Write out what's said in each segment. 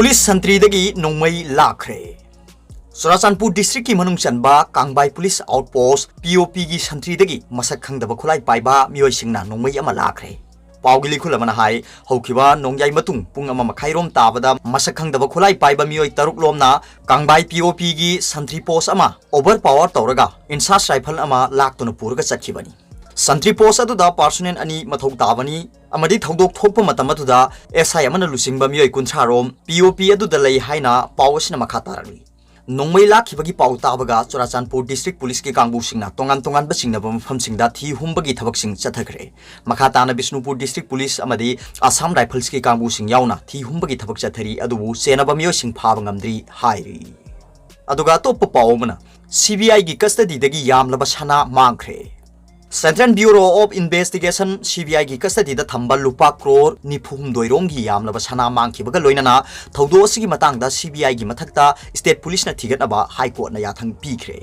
Police संतरी दगी नोंगमई लाखरे Churachandpur district की मनुंग चनबा कांगबाई police outpost POP की संतरी दगी मसक खंगदबा खुलाई पाइबा मियोय सिंगना नोंगमई अमा लाखरे पाउगिली खुलमना हाय हौखिबा नोंगयाई मतुंग पुंग अमा मखाइरोम ताबदा मसक खंगदबा खुलाई पाइबा मियोय तरुक लोमना कांगबाई POP की संतरी पोस्ट अमा ओवर पावर तौरगा इंसास राइफल अमा लाक्तुना पुरगा चखिबनी संतरी पोस्ट अदुदा पर्सनल अनि मथौ ताबनी अमदी थौदोक थोकपा मतम अदुदा SI अमना लुसिंगबा मियोय कुंथारोम POP अदुदा लई हाइना पावसिना मखा तारगली नोंगमई लाखिबगी पाउ ताबगा चुराचानपुर डिस्ट्रिक्ट पुलिस के कांगबुसिंगना तोंगान तोंगान बसिंगना मफमसिंगदा थी हुंबगी थबकसिंग चथखरे मखा ताना बिष्णुपुर डिस्ट्रिक्ट पुलिस अमदी आसाम राइफल्स के कांगबुसिंग यावना थी हुंबगी थबक चथरी अदुबु सेनाबा मियोसिंग फाबा ngamdri हाइरी अदुगा तोप पावमना CBI की कस्टडी दगी यामलबा सना मांगखरे central bureau of investigation CBI की कस्टडी दा थंबा लुपा करोड़ निफुम दोइरोंग की यामलबा सना मांगखिबगा लोइनाना थौदो असगी मतांगदा CBI की मथक्ता स्टेट पुलिस ना थिगतनबा हाई कोर्ट ना याथंग पीखरे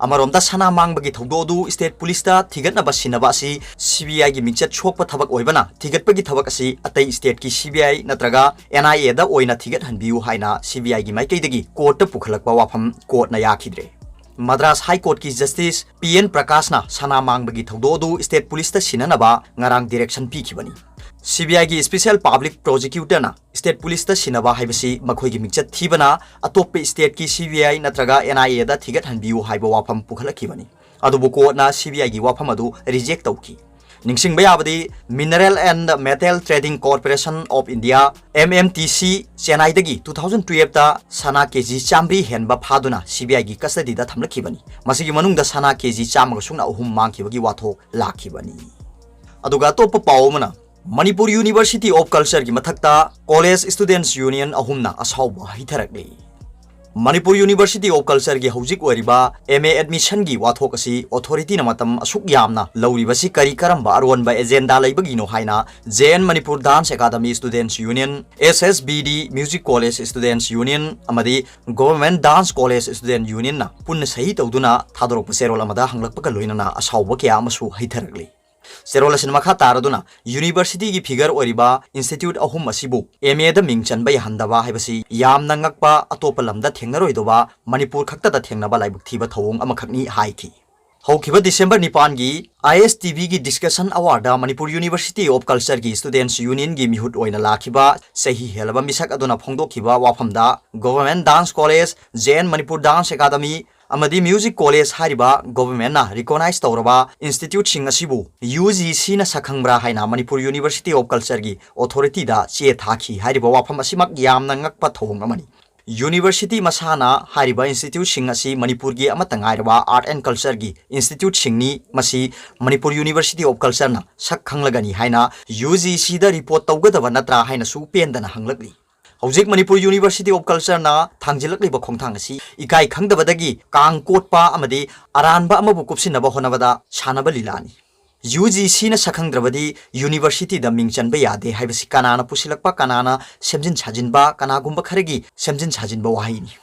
अमरोमदा सना मांगबगी थौदोदु स्टेट पुलिस दा थिगतनबा सिनबा असि CBI की मिंगचत छोकपा थबक ओइबना थिगतपगी थबक असि अतै स्टेट की CBI नत्रगा NIA दा ओइना थिगत हनबियु हाइना CBI की माइकैदगी कोर्ट पुखलकबा वाफम कोर्ट ना याखिद्रे मद्रास हाई कोर्ट की जस्टिस PN प्रकाश ना सना मांगबगी थौदोदु स्टेट पुलिस ता सिननबा ngarang डायरेक्शन पीखिबनी CBI की स्पेशल पब्लिक प्रोसिक्यूटर ना स्टेट पुलिस ता सिनबा हाइबसी मखोइगी मिंगचत थीबना अतोप्पे स्टेट की CBI नत्रगा NIA दा थिगत हनबियु हाइबा वाफम पुखलखिबनी अदुबु कोर्ट ना CBI की वाफम अदु रिजेक्ट तौखि निंगसिंगबा याबदी mineral and metal trading corporation of India MMTC Chennai दगी 2012 ता सना केजी चामरी हेनबा फादुना CBI की कस्टडी दा थमलखिबनी मसिगी मनुंगदा सना केजी चामग सुंगना अहुम मांगखिबगी वाथोक लाखिबनी अदुगा तोप पावमना मणिपुर यूनिवर्सिटी ऑफ कल्चर की मथक्ता कॉलेज स्टूडेंट्स यूनियन अहुमना असाउबा हिथरकली मणिपुर यूनिवर्सिटी ऑफ कल्चर की हौजिक ओरिबा MA एडमिशन की वाथोक असि अथॉरिटी ना मतम असुक यामना लौरिबसी करी करंबा अरोनबा एजेंडा लैबगिनो हाइना JN Manipur dance academy students union SSBD music college students union अमदी government dance college student union ना पुन्न सही तौदुना थादरोक सेरोल अमदा हंगलकपका लोइनना असाउबा क्या अमसु हिथरगली सेरोल असिन मखा तारदुना यूनिवर्सिटी की फिगर ओरिबा इंस्टीट्यूट अहुम असिबु MA दा मिंग चनबा यहंदबा हाइबसी यामना ngakpa अतोप लमदा थेंगनरोइदोबा मणिपुर खक्ता थेंगनबा लाइबुक थीबा थौंग अमखकनी हाइखि हौखिबा दिसंबर 9 की ISTV की discussion award Manipur university of culture की स्टूडेंट्स यूनियन की मिहुत ओइना लाखिबा सही हेलबा मिसक अदुना फोंगदोखिबा वाफमदा government dance college JN Manipur dance academy अमदी म्यूजिक कॉलेज हारिबा गवर्नमेंट ना रिकॉग्नाइज तौरबा इंस्टीट्यूट सिंग असिबु UGC ना सखंगब्रा हाइना मणिपुर यूनिवर्सिटी ऑफ कल्चर की अथॉरिटी दा चे थाखि हारिबा वाफम असिमक यामना ngakpa थौंग अमनी यूनिवर्सिटी मसाना हारिबा इंस्टीट्यूट सिंग असि मणिपुर की अमतंगाइरबा आर्ट एंड कल्चर की इंस्टीट्यूट सिंगनी मसी मणिपुर यूनिवर्सिटी ऑफ कल्चर ना सक खंगलगनी हाइना UGC दा रिपोर्ट तौगदबा नत्रा हाइना सु पेंदना हंगलगली हौजिक मणिपुर यूनिवर्सिटी ऑफ कल्चर ना थांजिलकलिबा खोंथांग असि इकाई खंगदबदगी कांग कोटपा अमदी अरानबा अमबु कुपसिनबा होनबदा सानबा लीलानी UGC ना सखंगद्रबदी यूनिवर्सिटी दा मिंग चनबा यादे हाइबसी कानाना पुसिलकपा कानाना सेमजिन साजिनबा कानागुंबा खरगी सेमजिन साजिनबा वाहिनी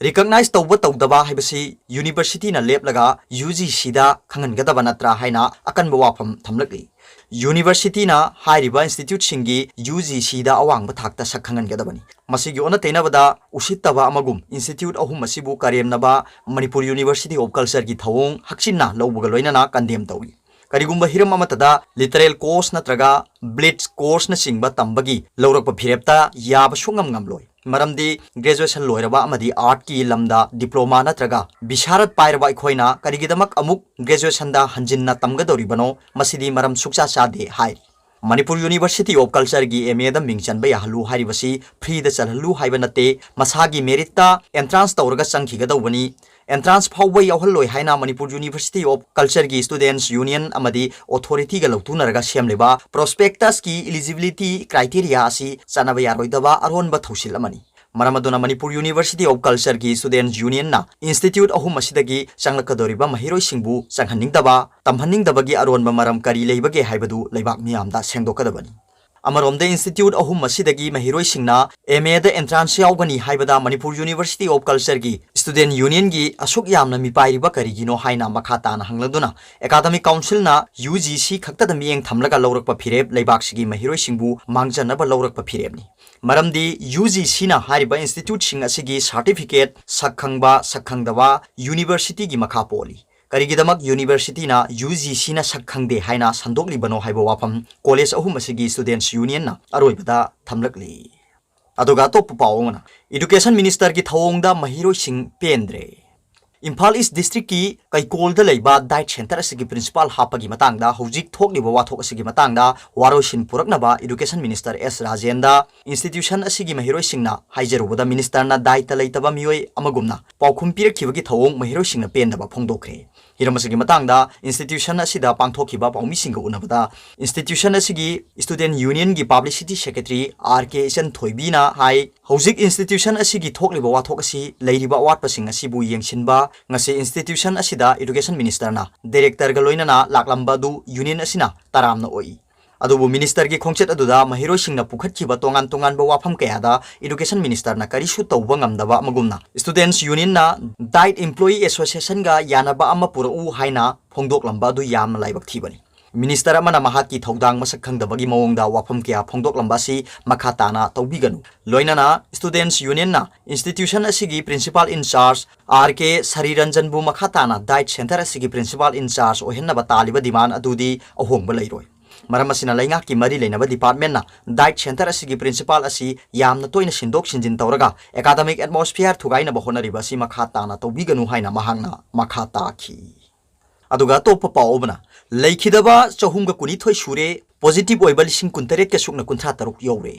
रिकॉग्नाइज तौबा तौदबा हाइबसी यूनिवर्सिटी ना लेपलगा UGC दा खंगनगदबा नत्रा हाइना अकनबा वाफम थमलकली यूनिवर्सिटी ना हाइरिबा इंस्टीट्यूट सिंगी UGC दा अवांग थाक्ता सखंगनगदबनी मसिगी ओना तैनबदा उसितबा अमगुम इंस्टीट्यूट अहुम मसिबु करेमनबा मणिपुर यूनिवर्सिटी ऑफ कल्चर की थौंग हक्सिना लौबगा लोइनना कंडेम तौई करिगुंबा हिरम अमतदा लिटरल कोर्स नत्रगा ब्लिट्स कोर्स न सिंगबा तंबगी लौरकपा फिरेप्ता याब सुंगम ngam मरमदी ग्रेजुएशन लोइरबा अमदी आर्ट की लमदा डिप्लोमा नत्रगा बिशारत पाइरबा इखोइना करिगिदमक अमुक ग्रेजुएशन दा हंजिनना तमगदौरिबनो मसिदी मरम सुक्चा चादे हाइ मणिपुर यूनिवर्सिटी ऑफ कल्चर की MA दा मिंग चनबा याहलु हारिबसी फ्री दा चलहलु हाइबा नते मसागी मेरिटता एंट्रांस तौरगा चंखिगदौबनी एंट्रांस फाउबा याहललोय हाइना मणिपुर यूनिवर्सिटी ऑफ कल्चर की स्टूडेंट्स यूनियन अमदी अथॉरिटी गा लौतुनरगा सेमलेबा प्रोस्पेक्टस की एलिजिबिलिटी क्राइटेरिया असि चनबा यारोइदबा अरोनबा थौसिल अमनी मरमदुना मणिपुर यूनिवर्सिटी ऑफ कल्चर की स्टूडेंट्स यूनियन ना इंस्टीट्यूट अहुम असिदगी चंगलकदोरिबा महिरोय सिंगबु चंगहनिंगदबा तमहनिंगदबगी अरोनबा मरम करी लेबगे हाइबदु लेबाक मियामदा सेंगदोकदबनी अमरोमद इंस्टीट्यूट अहुम असिदगी महिरोय सिंगना MA दा एंट्रांस यावगनी हाइबदा मणिपुर यूनिवर्सिटी ऑफ कल्चर की Student Union gi asuk yamna mi pairiba karigino haina makhata na hangladuna Academic Council na UGC khakta da mieng thamlaga lawrakpa phireb leibak sigi mahiroi singbu mangjanaba lawrakpa phirebni maramdi UGC na hariba institute sing asigi certificate sakhangdaba university gi makha poli karigidamak university na UGC na sakhangde haina sandokli bano haiba wafam college ahum asigi students union na aroibada thamlakli aduga top paona Education Minister ki thawongda mahiroi sing pendre Imphal East District ki Kaikol da leiba diet center asigi principal hapagi matangda hojik thokliba wathok asigi matangda waroshin puraknaba Education Minister S Rajendra institution asigi mahiroi singna haijarubada minister na diet leitaba mioi amagumna paukhum pirakibagi thawong mahiroi singna pendaba phongdokre Hiramasigi matangda institution asida pangthokiba paumi singa unabada institution asigi student union gi publicity secretary RK Chen Thoibina hai hojik institution asigi thokliba wathok asi leiriba watpa sing asibu yengsinba ngase institution asida education minister na director ga loina na laklamba du union asina taramna oi adubu minister gi khongchet aduda mahiroi singna pukhatkiba tongan ba wafam kayada education minister na karisu tawba ngamdaba magumna students union na diet employee association ga yanaba ama purau haina phongdok lamba du yam laibak thibani Minister amana mahaki thaudang masak khangdabagi mawongda wafam kya phongdok lamba si makhata na tawbiganu loinana students union na institution asigi principal in charge RK Sariranjan bu makhata na diet center asigi principal in charge ohenna bataliba demand adudi ahongba leiroi Maramasina lainga ki mari leinaba department na diet center asigi principal asi yamna toina sindok sinjin tawraga academic atmosphere thugaina bahonariba si makhata na tawbiganu haina mahangna makhata ki aduga topa paobna leikidaba chahumga kuni thoi shure positive oiba lising kuntaret ka sukna kunthra taruk yore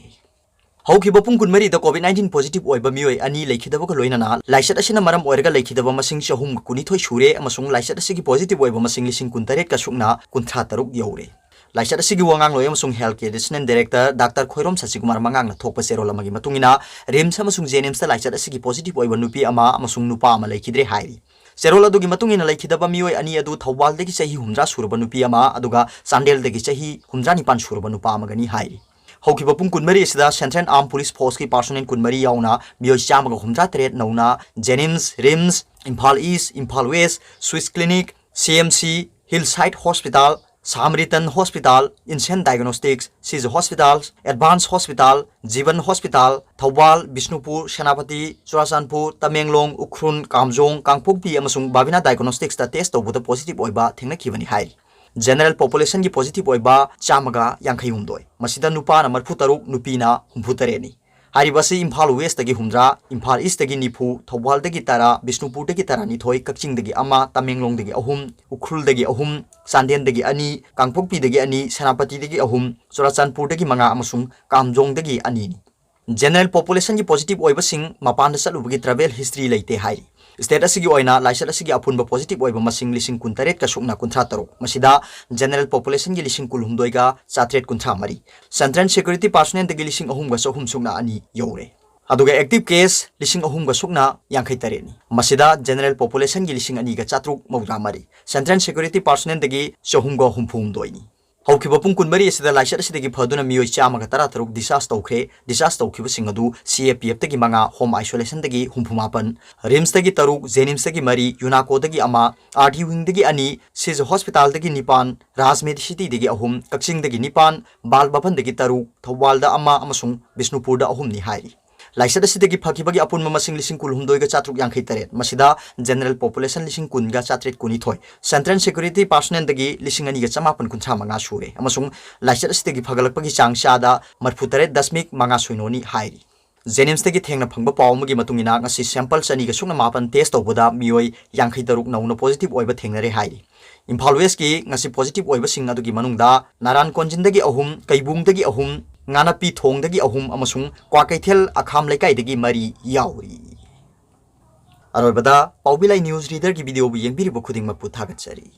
haukiba pung kunmari da COVID-19 positive oiba mioi ani leikidaba ka loina na laisat asina maram oirga leikidaba masing chahumga kuni thoi shure amasung laisat asigi positive oiba masing lising kuntaret ka sukna kunthra taruk yore laisat asigi wangang loyam sung health care national director Dr. Khoirom Sachikumar mangang na thokpa serol amagi matungina RIMS amasung JNMS ta laisat asigi positive oiba nupi ama amasung nupa ama leikidre hairi Serola dugi matungina leikidaba mioi ani adu thawbal degi chahi humra surba nupi ama aduga sandel degi chahi humra nipan surba nupa amagani hairi haukiba pung kunmari asida Central Armed Police Force ki personnel kunmari yauna mioi chamaga humra tret nauna JNMS RIMS Imphal East Imphal West Swiss Clinic CMC Hillside Hospital Samaritan Hospital, Insane Diagnostics, SIZ Hospitals, Advanced Hospital, Jivan Hospital, Thawbal, Bishnupur, Shanapati, Churachandpur, Tamenglong, Ukhrun, Kamjong, Kangpokpi amasung Babina Diagnostics ta test tawbuda positive oiba thengnakhibani hai. General population ki positive oiba chamaga yankhayumdoi. Masida nupa na marfutaruk nupina humputareni. Haribasi Imphal West dagi humdra, Imphal East dagi nipu, Thawbal dagi tara, Bishnupur dagi tara nithoi, Kakching dagi ama, Tamenglong dagi ahum, Ukhrul dagi ahum, Sandian dagi ani, Kangpokpi dagi ani, Sanapati dagi ahum, Churachandpur dagi manga amasung Kamjong dagi ani. General population ki positive oiba sing mapanda salubagi travel history leite hai. State asigi OINA laisat asigi apunba positive oiba masing lising kuntaret ka sukna kunthra taruk masida general population gi lising kulhumdoi ga chatret kunthra mari Central Security Personnel dagi lising ahum ga sohum sukna ani yore aduga active case lising ahum ga sukna yankhai tareni masida general population gi lising ani ga chatruk mawdra mari Central Security Personnel dagi sohum ga humphum doini haukiba pung kunmari asida laisat asidagi phaduna mioi chamaga tara taruk disas tawkhiba singadu CAPF dagi manga home isolation dagi humpumapan RIMS dagi taruk JNIMS dagi mari UNACO dagi ama RT wing dagi ani SIZ Hospital dagi nipan Rajmed City dagi ahum Kakching dagi nipan Balbapan dagi taruk Thawbal da ama amasung Bishnupur da ahum ni hairi laisat asidagi phakibagi apunma masing lising kulhumdoi ga chatruk yankhai taret masida general population lising kun ga chatret kuni thoi Central Security Personnel dagi lising ani ga chamapan kunthra manga sure amasung laisat asidagi phagalakpagi changshada marfutaret dasmik manga soinoni hairi JNIMS dagi thengna phangba pawmagi matungina ngasi sample chani ga sungna mapan test tawbada mioi yankhai taruk nauna positive oiba thengnare hairi Imphal West ki ngasi positive oiba sing adugi manungda Naran Konjin dagi ahum Kaibung dagi ahum Nganapi Thong dagi ahum amasung Kwakaithel Akham Lekai dagi mari yauri Aroibada Paobilai News Reader ki video bu yengbiriba khudingmakpu thagatsari